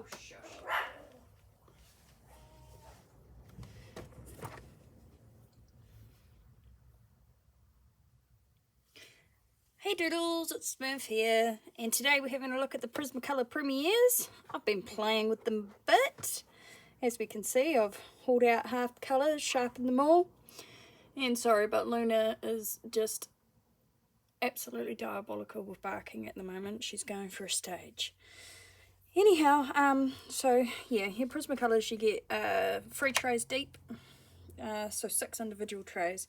Oh, shush. Hey Doodles, it's Smurf here, and today we're having a look at the Prismacolor Premiers. I've been playing with them a bit. As we can see, I've hauled out half the colours, sharpened them all. And sorry, but Luna is just absolutely diabolical with barking at the moment. She's going for a stage. Anyhow, so yeah, here Prismacolors you get 3 trays deep, so 6 individual trays.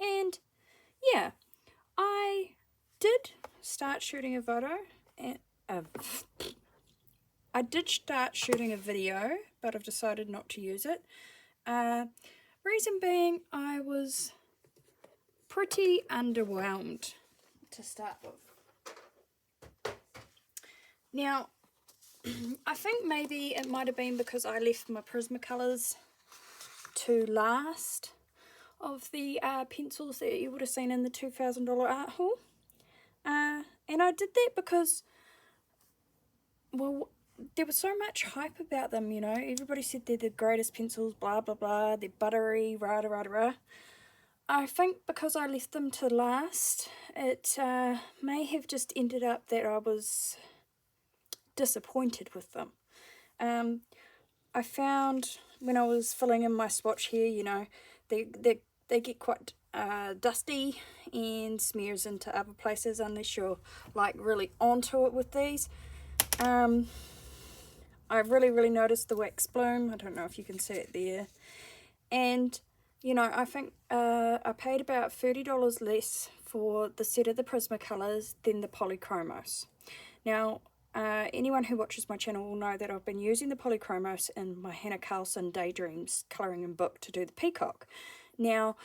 And yeah, I did start shooting a video, and I did start shooting a video, but I've decided not to use it. Reason being, I was pretty underwhelmed to start with. Now, I think maybe it might have been because I left my Prismacolors to last of the pencils that you would have seen in the $2,000 art haul. And I did that because, well, there was so much hype about them, you know. Everybody said they're the greatest pencils, blah, blah, blah. They're buttery, rah, rah, rah, rah. I think because I left them to last, it may have just ended up that I was disappointed with them. I found when I was filling in my swatch here, you know, they get quite dusty and smears into other places unless you're like really onto it with these. I really noticed the wax bloom. I don't know if you can see it there. And you know, I think I paid about $30 less for the set of the Prismacolors than the Polychromos. Now, anyone who watches my channel will know that I've been using the Polychromos in my Hannah Carlson Daydreams colouring in book to do the peacock. Now,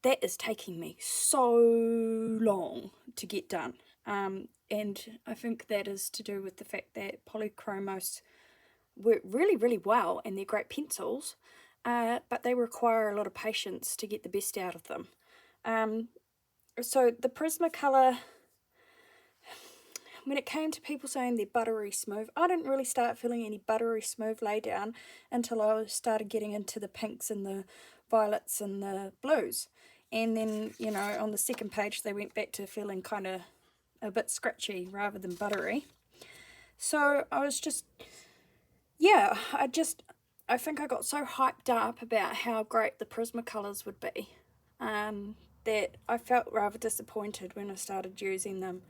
that is taking me so long to get done. And I think that is to do with the fact that Polychromos work really well and they're great pencils, but they require a lot of patience to get the best out of them. So the Prismacolor, when it came to people saying they're buttery smooth, I didn't really start feeling any buttery smooth lay down until I started getting into the pinks and the violets and the blues. And then, you know, on the second page they went back to feeling kind of a bit scratchy rather than buttery. So I was just, yeah, I think I got so hyped up about how great the Prismacolors would be, that I felt rather disappointed when I started using them.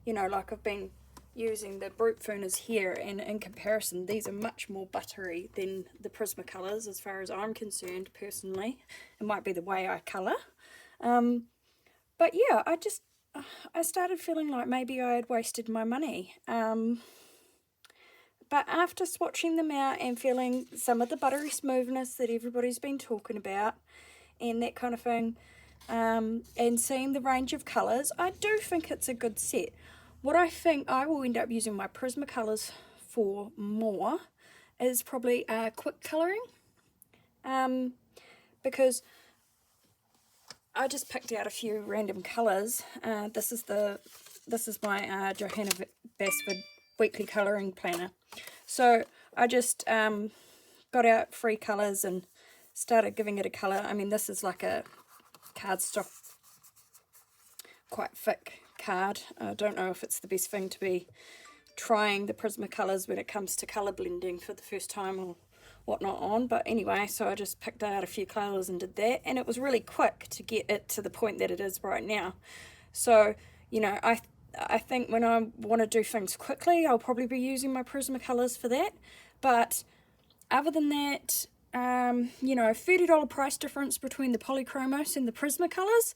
You know, like I've been using the Brute Fooners here, and in comparison these are much more buttery than the Prismacolors as far as I'm concerned personally. It might be the way I colour. But yeah, I started feeling like maybe I had wasted my money. But after swatching them out and feeling some of the buttery smoothness that everybody's been talking about and that kind of thing, and seeing the range of colours, I do think it's a good set. What I think I will end up using my Prismacolors for more is probably quick colouring, because I just picked out a few random colours. This is my Johanna Basford weekly colouring planner. So I just got out 3 colours and started giving it a colour. I mean, this is like a cardstock, quite thick card. I don't know if it's the best thing to be trying the Prismacolors when it comes to colour blending for the first time or whatnot on, but anyway, so I just picked out a few colours and did that, and it was really quick to get it to the point that it is right now. So, you know, I think when I want to do things quickly, I'll probably be using my Prismacolors for that. But other than that, you know, $30 price difference between the Polychromos and the Prismacolors.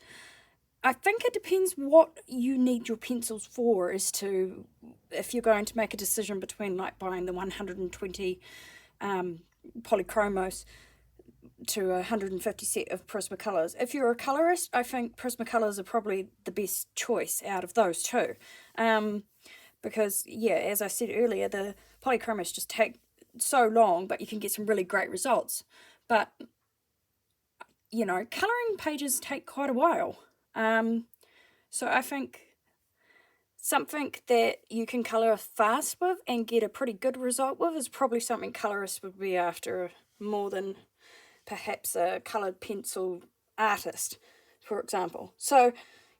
I think it depends what you need your pencils for, as to if you're going to make a decision between like buying the 120 Polychromos to a 150 set of Prismacolors. If you're a colorist, I think Prismacolors are probably the best choice out of those two, because yeah, as I said earlier, the Polychromos just take so long, but you can get some really great results. But you know, colouring pages take quite a while, so I think something that you can colour fast with and get a pretty good result with is probably something colorists would be after more than perhaps a coloured pencil artist, for example. So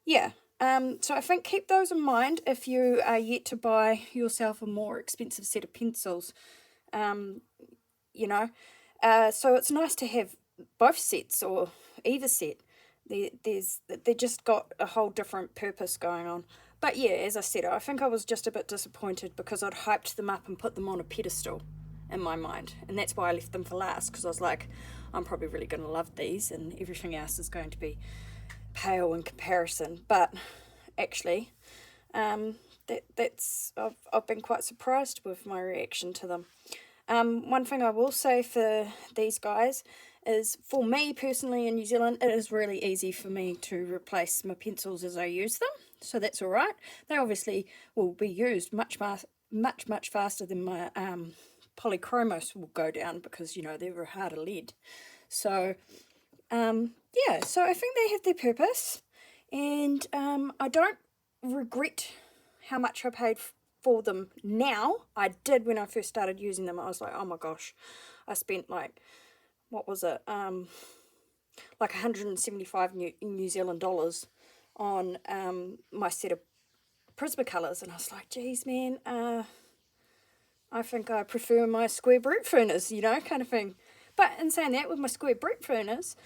yeah, so I think keep those in mind if you are yet to buy yourself a more expensive set of pencils. You know, so it's nice to have both sets or either set. They just got a whole different purpose going on. But yeah, as I said, I think I was just a bit disappointed because I'd hyped them up and put them on a pedestal in my mind, and that's why I left them for last, because I was like, I'm probably really going to love these and everything else is going to be pale in comparison. But actually, that's I've been quite surprised with my reaction to them. One thing I will say for these guys is, for me personally in New Zealand, it is really easy for me to replace my pencils as I use them, so that's all right. They obviously will be used much faster than my polychromos will go down, because you know they're a harder lead. So yeah, so I think they have their purpose, and I don't regret how much I paid for them now. I did when I first started using them. I was like, oh my gosh, I spent like, what was it, like 175 New Zealand dollars on my set of Prismacolors, and I was like, geez man, I think I prefer my square brute furnace, you know, kind of thing. But in saying that, with my square brute furnace,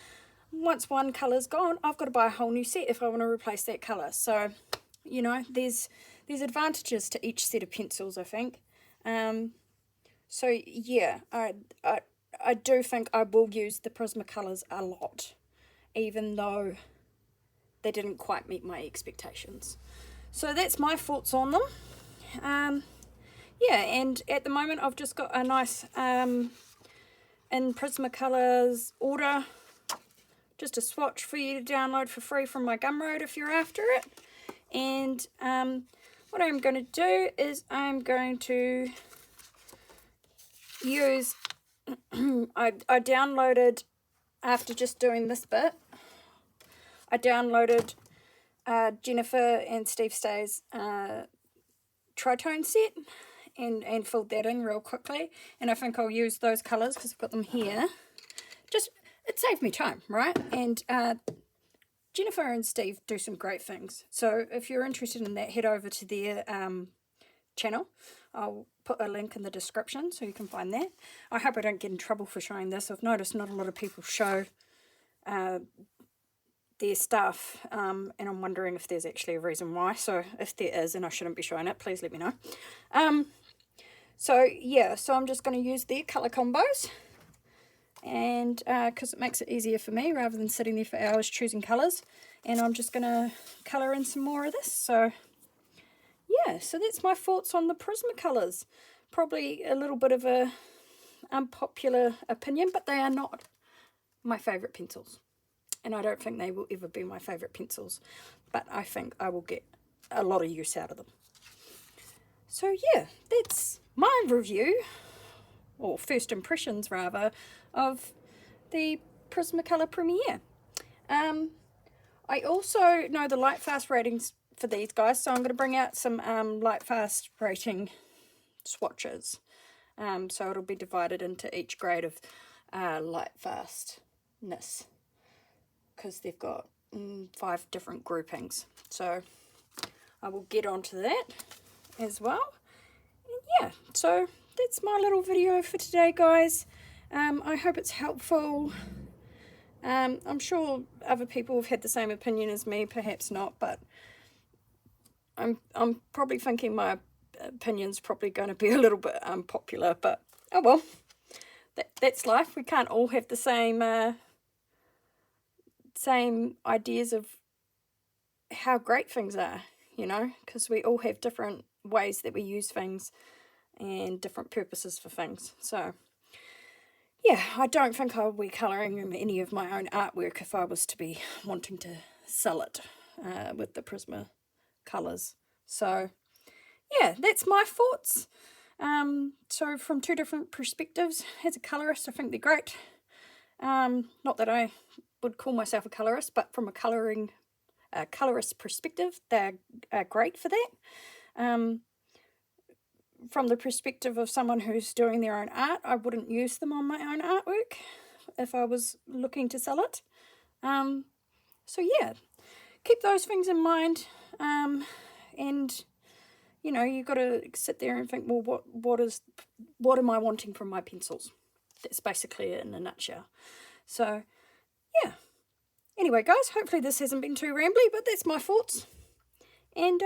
once one colour's gone, I've got to buy a whole new set if I want to replace that colour. So, you know, there's advantages to each set of pencils, I think. So yeah, I do think I will use the Prismacolors a lot, even though they didn't quite meet my expectations. So that's my thoughts on them. Yeah, and at the moment I've just got a nice in Prismacolors order, just a swatch for you to download for free from my Gumroad if you're after it. And what I'm going to do is I'm going to use, I downloaded, after just doing this bit, I downloaded Jennifer and Steve Stay's tritone set and filled that in real quickly, and I think I'll use those colours because I've got them here. Just, it saved me time, right? And Jennifer and Steve do some great things, so if you're interested in that, head over to their channel. I'll put a link in the description so you can find that. I hope I don't get in trouble for showing this. I've noticed not a lot of people show their stuff, and I'm wondering if there's actually a reason why. So if there is and I shouldn't be showing it, please let me know. So yeah, so I'm just going to use their colour combos, and because it makes it easier for me rather than sitting there for hours choosing colours, and I'm just going to colour in some more of this. So yeah, so that's my thoughts on the Prismacolors. Probably a little bit of a unpopular opinion, but they are not my favourite pencils, and I don't think they will ever be my favourite pencils, but I think I will get a lot of use out of them. So yeah, that's my review, or first impressions rather, of the Prismacolor Premier. I also know the light fast ratings for these guys, so I'm going to bring out some light fast rating swatches. So it'll be divided into each grade of light fastness, because they've got 5 different groupings. So I will get onto that as well. And yeah, so that's my little video for today, guys. I hope it's helpful. I'm sure other people have had the same opinion as me, perhaps not, but I'm probably thinking my opinion's probably going to be a little bit unpopular, but oh well, that's life. We can't all have the same ideas of how great things are, you know, because we all have different ways that we use things and different purposes for things. So yeah, I don't think I'll be colouring any of my own artwork if I was to be wanting to sell it with the Prismacolors. So yeah, that's my thoughts. So from 2 different perspectives, as a colourist, I think they're great. Not that I would call myself a colourist, but from a colourist perspective, they're great for that. From the perspective of someone who's doing their own art, I wouldn't use them on my own artwork if I was looking to sell it. So yeah, keep those things in mind. And you know, you've got to sit there and think, well, what am I wanting from my pencils? That's basically it in a nutshell. So yeah. Anyway, guys, hopefully this hasn't been too rambly, but that's my thoughts. And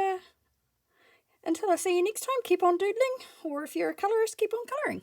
until I see you next time, keep on doodling, or if you're a colorist, keep on colouring.